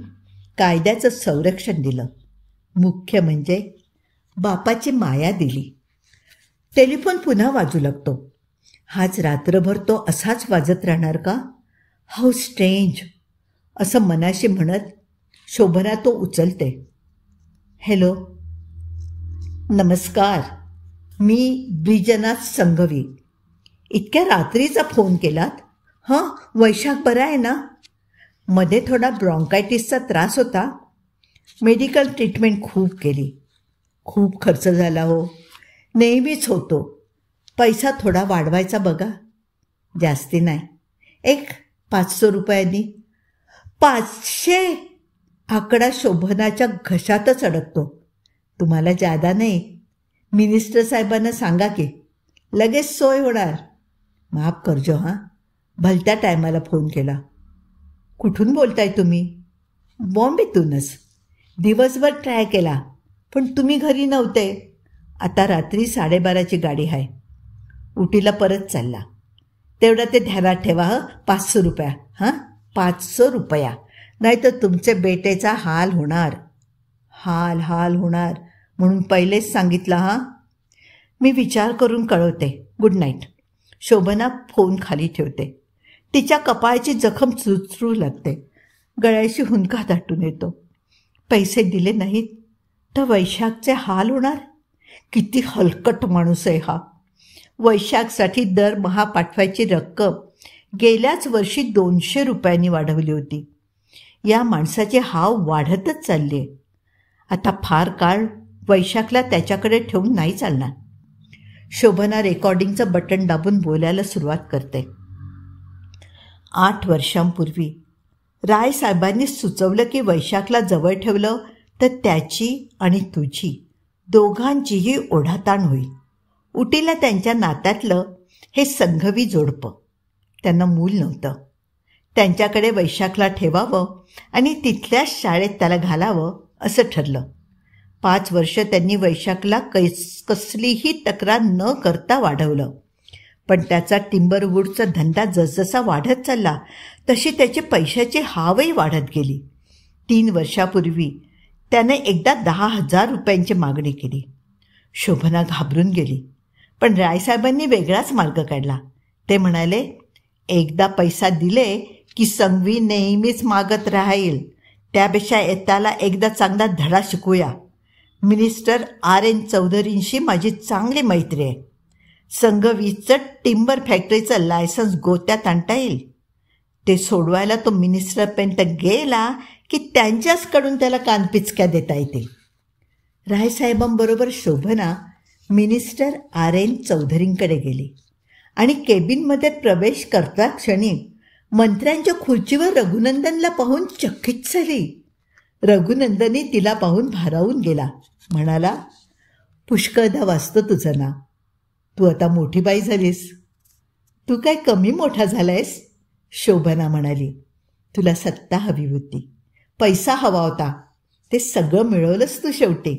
कायद्याचं संरक्षण दिलं. मुख्य म्हणजे बापाची माया दिली. टेलिफोन पुन्हा वाजू लागतो. हाच रात्रभर तो असाच वाजत राहणार का? हाऊ स्ट्रेंज, असं मनाशी म्हणत शोभना तो उचलते. हॅलो, नमस्कार, मी ब्रिजनाथ संघवी. इतक्या रात्रीचा फोन केलात? हां, वैशाख बरा आहे ना? मध्ये थोडा ब्रॉन्कायटिसचा त्रास होता. मेडिकल ट्रीटमेंट खूप केली. खूप खर्च झाला हो. नेहमीच होतो. पैसा थोडा वाढवायचा बघा. जास्ती नाही, एक 500 रुपयांनी. 500? आकडा शोभनाच्या घशातच अडकतो. तुम्हाला जादा नाही. मिनिस्टर साहेबांना सांगा की लगेच सोय होणार. माफ करजो हां, भलत्या टायमाला फोन केला. कुठून बोलताय तुम्ही? बॉम्बेतूनच. दिवसभर ट्राय केला पण तुम्ही घरी नव्हते. आता रात्री 12:30ची गाडी आहे. उटीला परत चालला. तेवढा ते ध्यानात ठेवा हं. 500 रुपया. हां, 500 रुपया, नाहीतर तुमचे बेटेचा हाल होणार. हाल होणार म्हणून पहिलेच सांगितलं हां. मी विचार करून कळवते. Good night. शोभना फोन खाली ठेवते. तिच्या कपाळाची जखम चुचरू लागते. गळ्याशी हुंदका दाटून येतो. पैसे दिले नाहीत तर वैशाखचे हाल होणार. किती हलकट माणूस आहे हा. वैशाखसाठी दरमहा पाठवायची रक्कम गेल्याच वर्षी 200 रुपयांनी वाढवली होती. या माणसाचे हाव वाढतच चालले आहे. आता फार काळ वैशाखला त्याच्याकडे ठेवून नाही चालणार. शोभना रेकॉर्डिंगचं बटन दाबून बोलायला सुरुवात करते. 8 वर्षांपूर्वी रायसाहेबांनी सुचवलं की वैशाखला जवळ ठेवलं तर त्याची आणि तुझी दोघांचीही ओढाताण होईल. उटीला त्यांच्या नात्यातलं हे संघवी जोडपं. त्यांना मूल नव्हतं. त्यांच्याकडे वैशाखला ठेवावं आणि तिथल्याच शाळेत त्याला घालावं असं ठरलं. 5 वर्ष त्यांनी वैशाखला कसलीही तक्रार न करता वाढवलं. पण त्याचा टिंबरवूडचा धंदा जसजसा वाढत चालला तशी त्याची पैशाची हावही वाढत गेली. 3 वर्षापूर्वी त्याने एकदा 10,000 रुपयांची मागणी केली. शोभना घाबरून गेली. पण रायसाहेबांनी वेगळाच मार्ग काढला. ते म्हणाले, एकदा पैसा दिले की संघवी नेहमीच मागत राहील. त्यापेक्षा येताला एकदा चांगला धडा शिकूया. Minister R.N. चौधरींशी माझी चांगली मैत्री आहे. संघवीचं टिंबर फॅक्टरीचं लायसन्स गोत्यात आणता येईल. ते सोडवायला तो मिनिस्टरपर्यंत गेला की त्यांच्याचकडून त्याला कानपिचक्या देता येतील. रायसाहेबांबरोबर शोभना मिनिस्टर R.N. चौधरींकडे गेली आणि केबिनमध्ये प्रवेश करता क्षणी मंत्र्यांच्या खुर्चीवर रघुनंदनला पाहून चकित झाली. रघुनंदनही तिला पाहून भारावून गेला. म्हणाला, पुष्कळदा वाचतं तुझं नाव. तू आता मोठी बाई झालीस. तू काय कमी मोठा झालायस? शोभना म्हणाली. तुला सत्ता हवी होती, पैसा हवा होता. ते सगळं मिळवलंस तू शेवटी.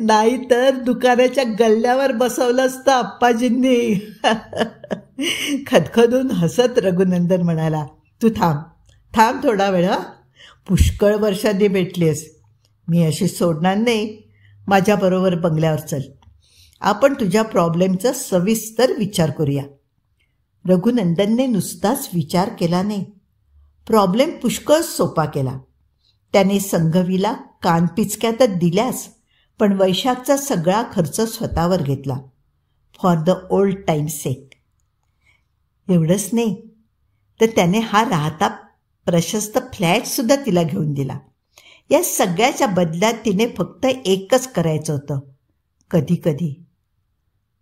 नाही तर दुकानाच्या गल्ल्यावर बसवलं असतं आप्पाजींनी. खदखदून हसत रघुनंदन म्हणाला, तू थांब थोडा वेळ. पुष्कळ वर्षांनी भेटलीस. मी अशी सोडणार नाही. माझ्याबरोबर बंगल्यावर चल. आपण तुझ्या प्रॉब्लेमचा सविस्तर विचार करूया. रघुनंदनने नुसताच विचार केला नाही, प्रॉब्लेम पुष्कळ सोपा केला. त्याने संघवीला कानपिचक्या तर दिल्यास, पण वैशाखचा सगळा खर्च स्वतःवर घेतला. फॉर द ओल्ड टाईम सेक. एवढंच नाही तर त्याने हा राहता प्रशस्त फ्लॅटसुद्धा तिला घेऊन दिला. या सगळ्याच्या बदल्यात तिने फक्त एकच करायचं होतं. कधी कधी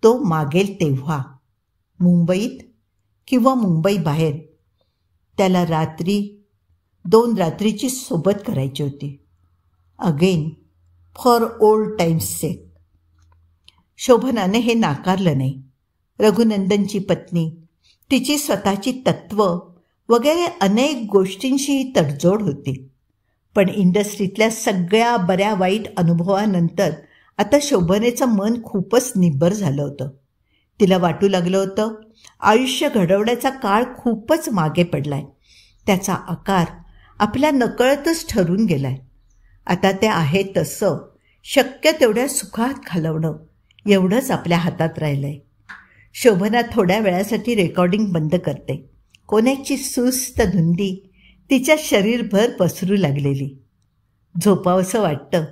तो मागेल तेव्हा मुंबईत किंवा मुंबईबाहेर त्याला 2 रात्रीची सोबत करायची होती. अगेन फॉर ओल्ड टाईम्स सेक. शोभनाने हे नाकारलं नाही. रघुनंदनची पत्नी, तिची स्वतःची तत्त्व वगैरे अनेक गोष्टींशीही तडजोड होती. पण इंडस्ट्रीतल्या सगळ्या बऱ्या वाईट अनुभवानंतर आता शोभनेचं मन खूपच निब्बर झालं होतं. तिला वाटू लागलं होतं आयुष्य घडवण्याचा काळ खूपच मागे पडलाय. त्याचा आकार आपल्या नकळतच ठरून गेलाय. आता ते आहे तसं शक्य तेवढ्या सुखात घालवणं एवढंच आपल्या हातात राहिलंय. शोभना थोड्या वेळासाठी रेकॉर्डिंग बंद करते. कोणाची सुस्त धुंदी तिच्या शरीरभर पसरू लागलेली. झोपावंसं वाटतं,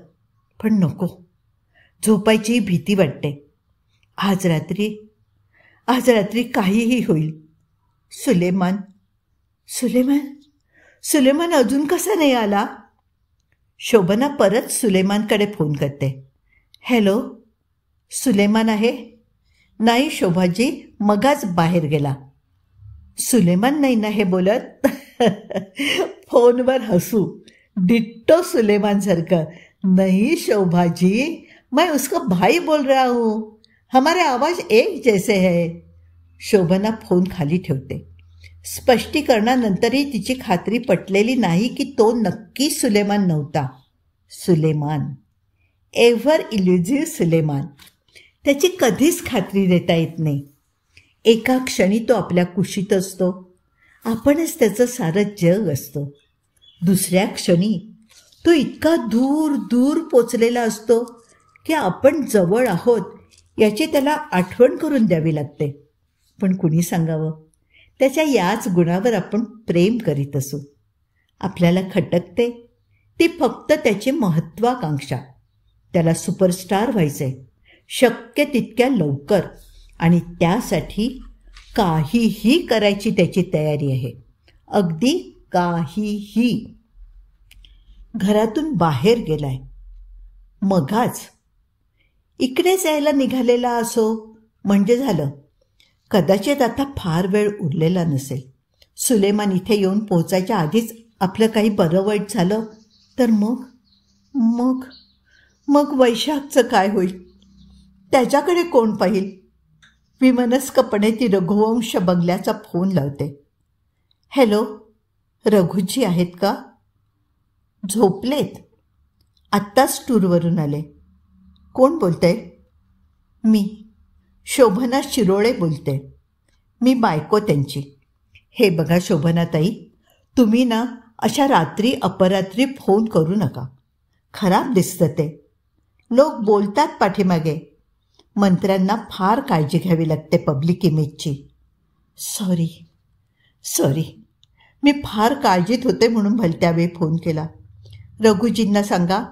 पण नको. झोपायची भीती वाटते. आज रात्री काहीही होईल. सुलेमान सुलेमान सुलेमान अजून कसा नाही आला? शोभना परत सुलेमानकडे फोन करते. हॅलो, सुलेमान आहे? नाही शोभाजी, मगाच बाहेर गेला. सुलेमान नाही ना हे बोलत? फोनवर हसू. डिट्टो सुलेमानसारखं. नहीं शोभाजी, मैं उसका भाई बोल रहा हूँ. हमारे आवाज एक जैसे है. शोभना फोन खाली ठेवते. स्पष्टीकरणानंतरही तिची खात्री पटलेली नाही की तो नक्की सुलेमान नव्हता. सुलेमान, एव्हर इल्युझिव्ह सुलेमान. त्याची कधीच खात्री देता येत नाही. एका क्षणी तो आपल्या कुशीत असतो, आपणच त्याचं सारं जग असतो. दुसऱ्या क्षणी तो इतका दूर दूर पोचलेला असतो की आपण जवळ आहोत याची त्याला आठवण करून द्यावी लागते. पण कुणी सांगावं, त्याच्या याच गुणावर आपण प्रेम करीत असू. आपल्याला खटकते ती फक्त त्याची महत्त्वाकांक्षा. त्याला सुपरस्टार व्हायचे, शक्य तितक्या लवकर, आणि त्यासाठी काहीही करायची त्याची तयारी आहे. अगदी काहीही. घरातून बाहेर गेलाय. मगाच इकडेच यायला निघालेला असो म्हणजे झालं. कदाचित आता फार वेळ उरलेला नसेल. सुलेमान इथे येऊन पोहोचायच्या आधीच आपलं काही बरं वाईट झालं तर मग वैशाखचं काय होईल? त्याच्याकडे कोण पाहिल? विमनस्कपणे ती रघुवंश बंगल्याचा फोन लावते. हॅलो, रघुजी आहेत का? झोपलेत. आत्ताच टूरवरून आले. कोण बोलते? मी शोभना शिरोळे बोलते. मी बायको त्यांची. हे बघा शोभनाताई, तुम्ही ना अशा रात्री अपरात्री फोन करू नका. खराब दिसतं ते. लोक बोलतात पाठीमागे. मंत्र्यांना फार काळजी घ्यावी लागते पब्लिक इमेजची. सॉरी, मी फार काळजीत होते म्हणून भलत्यावेळी फोन केला. रघुजींना सांगा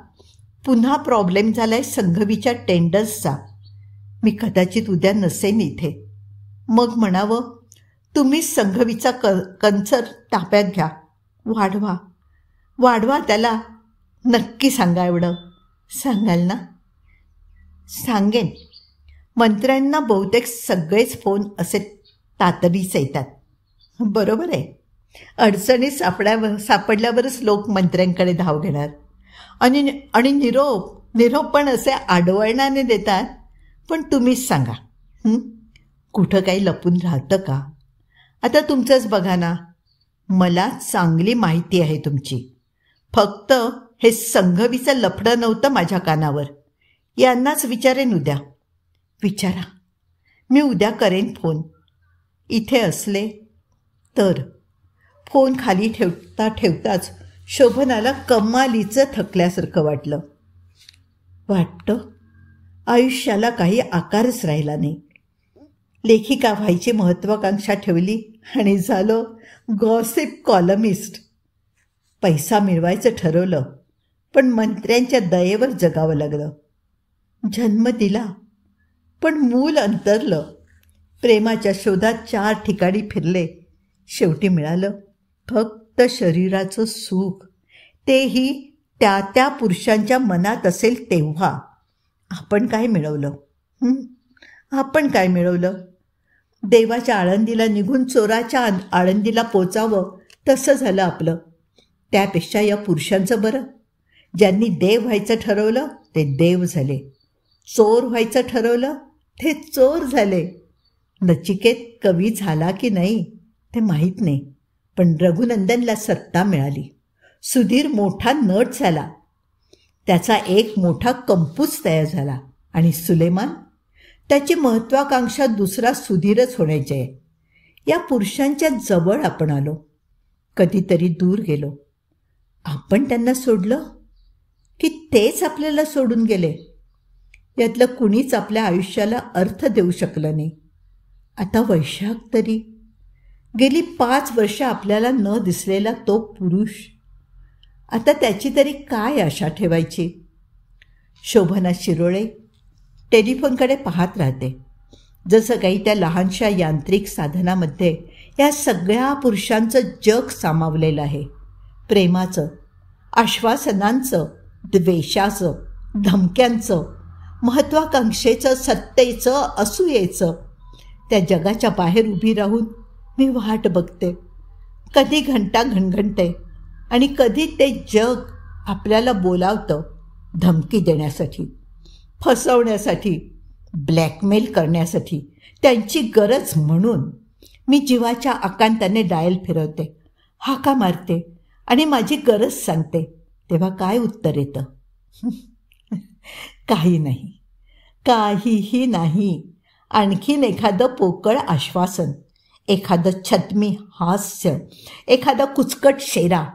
पुन्हा प्रॉब्लेम झालाय संघवीच्या टेंडर्सचा. मी कदाचित उद्या नसेन इथे. मग म्हणावं, तुम्हीच संघवीचा कन्सर ताब्यात घ्या. वाढवा त्याला. नक्की सांगा. एवढं सांगाल ना? सांगेन. मंत्र्यांना बहुतेक सगळेच फोन असे तातडीच येतात. बरोबर आहे. अडचणी सापडल्यावरच लोक मंत्र्यांकडे धाव घेणार. आणि निरोप पण असे आडवळणाने देतात. पण तुम्हीच सांगा. कुठं काही लपून राहतं का? आता तुमचंच बघा ना. मला चांगली माहिती आहे तुमची. फक्त हे संघवीचं लफडं नव्हतं माझ्या कानावर. यांनाच विचारेन उद्या. विचारा. मी उद्या करेन फोन. इथे असले तर. फोन खाली ठेवताच शोभनाला कमालीचं थकल्यासारखं वाटतं आयुष्याला काही आकारच राहिला नाही. लेखिका व्हायची महत्त्वाकांक्षा ठेवली आणि झालो गॉसिप कॉलमिस्ट. पैसा मिळवायचं ठरवलं, पण मंत्र्यांच्या दयेवर जगावं लागलं. जन्म दिला, पण मूल अंतरलं. प्रेमाच्या शोधात 4 ठिकाणी फिरले. शेवटी मिळालं फक्त शरीराचं सुख. तेही त्या पुरुषांच्या मनात असेल तेव्हा. आपण काय मिळवलं? देवाच्या आळंदीला निघून चोराच्या आळंदीला पोचावं तसं झालं आपलं. त्यापेक्षा या पुरुषांचं बरं. ज्यांनी देव व्हायचं ठरवलं ते देव झाले. चोर व्हायचं ठरवलं ते चोर झाले. नचिकेत कवी झाला की नाही ते माहीत नाही, पण रघुनंदनला सत्ता मिळाली. सुधीर मोठा नट झाला. त्याचा एक मोठा कंपूच तयार झाला. आणि सुलेमान, त्याची महत्त्वाकांक्षा दुसरा सुधीरच होण्याची आहे. या पुरुषांच्या जवळ आपण आलो. कधीतरी दूर गेलो. आपण त्यांना सोडलं की तेच आपल्याला सोडून गेले? यातलं कुणीच आपल्या आयुष्याला अर्थ देऊ शकलं नाही. आता वैशाख तरी. गेली 5 वर्ष आपल्याला न दिसलेला तो पुरुष, आता त्याची तरी काय आशा ठेवायची? शोभना शिरोळे टेलिफोनकडे पाहत राहते, जसं काही त्या लहानशा यांत्रिक साधनामध्ये या सगळ्या पुरुषांचं जग सामावलेलं आहे. प्रेमाचं, आश्वासनांचं, द्वेषाचं, धमक्यांचं, महत्त्वाकांक्षेचं, सत्तेचं, असूयेचं. त्या जगाच्या बाहेर उभी राहून मी वाट बघते. कधी घंटा घणघणते आणि कधी ते जग आपल्याला बोलावतं धमकी देण्यासाठी, फसवण्यासाठी, ब्लॅकमेल करण्यासाठी. त्यांची गरज म्हणून मी जीवाच्या आकांताने डायल फिरवते, हाका मारते आणि माझी गरज सांगते. तेव्हा काय उत्तर येतं? काही नाही, काहीही नाही. आणखीन एखादं पोकळ आश्वासन, एखादं छद्मी हास्य, एखादा कुचकट शेरा.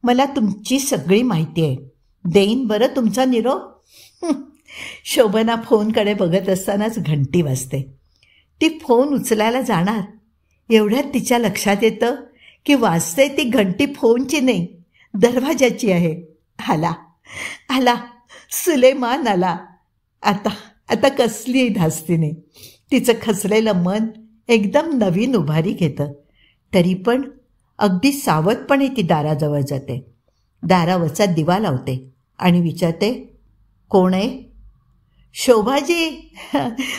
मला तुमची सगळी माहिती आहे, देईन बरं तुमचा निरोप. शोभना फोनकडे बघत असतानाच घंटी वाजते. ती फोन उचलायला जाणार, एवढ्यात तिच्या लक्षात येतं की वाजते ती घंटी फोनची नाही, दरवाजाची आहे. आला आला, सुलेमान आला. आता कसलीही धास्ती नाही. तिचं खचलेलं मन एकदम नवीन उभारी घेतं. तरी पण अगदी सावधपणे ती दाराजवळ जाते. दारावरचा दिवा लावते आणि विचारते, कोण आहे? शोभाजी,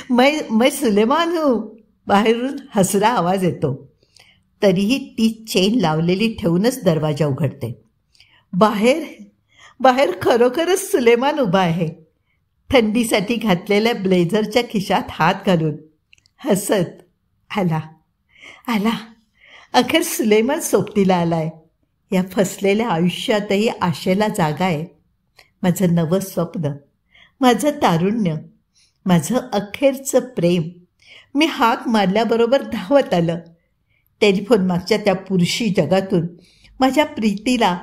मैं सुलेमान हूँ. बाहेरून हसरा आवाज येतो. तरीही ती चेन लावलेली ठेवूनच दरवाजा उघडते. बाहेर खरोखरच सुलेमान उभा आहे, थंडीसाठी घातलेल्या ब्लेझरच्या खिशात हात घालून, हसत. आला, अखेर सुलेमान सोबतीला आलाय. या फसलेल्या आयुष्यातही आशेला जागा आहे. माझं नवं स्वप्न, माझं तारुण्य, माझं अखेरचं प्रेम. मी हाक मारल्याबरोबर धावत आलं. टेलिफोन मागच्या त्या पुरुषी जगातून माझ्या प्रीतीला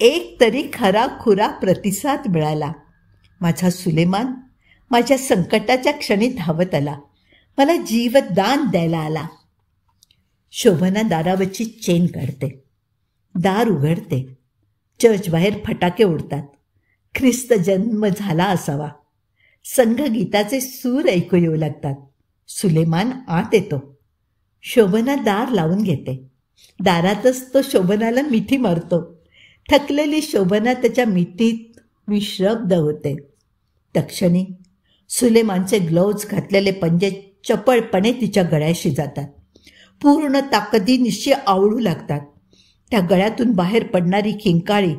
एक तरी खराखुरा प्रतिसाद मिळाला. माझा सुलेमान माझ्या संकटाच्या क्षणी धावत आला, मला जीवदान द्यायला आला. शोभना दारावरची चेन काढते, दार उघडते. चर्चबाहेर फटाके उडतात. ख्रिस्त जन्म झाला असावा. संघगीताचे सूर ऐकू येऊ लागतात. सुलेमान आत येतो. शोभना दार लावून घेते. दारातच तो शोभनाला मिठी मारतो. थकलेली शोभना त्याच्या मिठीत विश्रब्द होते. तक्षणी सुलेमानचे ग्लोव्ज घातलेले पंजे चपळपणे तिच्या गळ्याशी जातात. पूर्ण ताकदीनिशी आवळू लागतात. त्या गळ्यातून बाहेर पडणारी खिंकाळी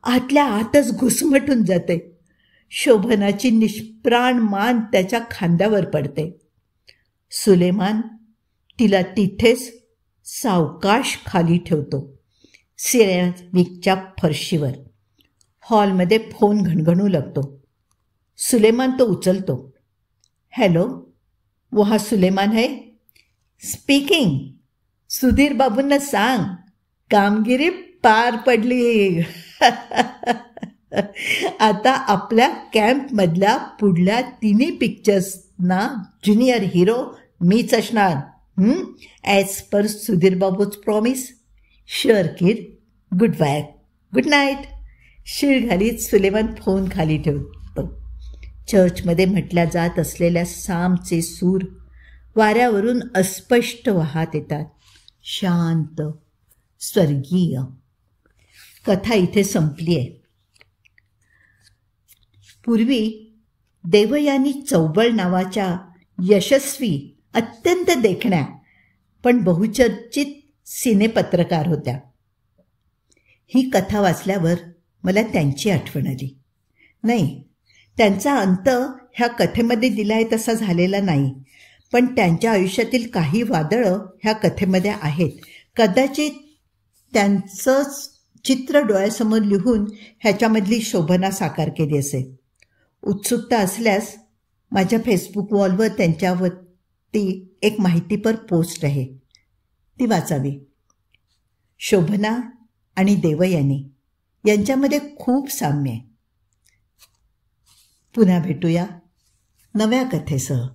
आतल्या आतच घुसमटून जाते. शोभनाची निष्प्राण मान त्याच्या खांद्यावर पडते. सुलेमान तिला तिथेच सावकाश खाली ठेवतो, सिरेमिकच्या फरशीवर. हॉलमध्ये फोन घणघणू लागतो. सुलेमान तो उचलतो. हॅलो, वहा सुलेमान है? स्पीकिंग. सुधीर बाबूंना सांग, कामगिरी पार पडली. आता आपल्या कॅम्पमधल्या पुढल्या 3 पिक्चर्सना ज्युनियर हिरो मीच असणार. ॲज पर सुधीर बाबूच promise. Sure kid. Good bye, good night. शिळ घालीत सुलेमान फोन खाली ठेवतो. चर्चमध्ये म्हटल्या जात असलेल्या सामचे सूर वाऱ्यावरून अस्पष्ट वाहत येतात. शांत, स्वर्गीय. कथा इथे संपली आहे. पूर्वी देवयानी चौबळ नावाच्या यशस्वी, अत्यंत देखण्या पण बहुचर्चित सिनेपत्रकार होत्या. ही कथा वाचल्यावर मला त्यांची आठवण आली. नाही, त्यांचा अंत ह्या कथेमध्ये दिलाय तसा झालेला नाही, पण त्यांच्या आयुष्यातील काही वादळं ह्या कथेमध्ये आहेत. कदाचित त्यांचंच चित्र डोळ्यासमोर लिहून ह्याच्यामधली शोभना साकार केली असेल. उत्सुकता असल्यास माझ्या फेसबुक वॉलवर त्यांच्यावरती एक माहितीपर पोस्ट आहे, ती वाचावी. शोभना आणि देवयानी यांच्यामध्ये खूप साम्य आहे. पुन्हा भेटूया नव्या कथेसह.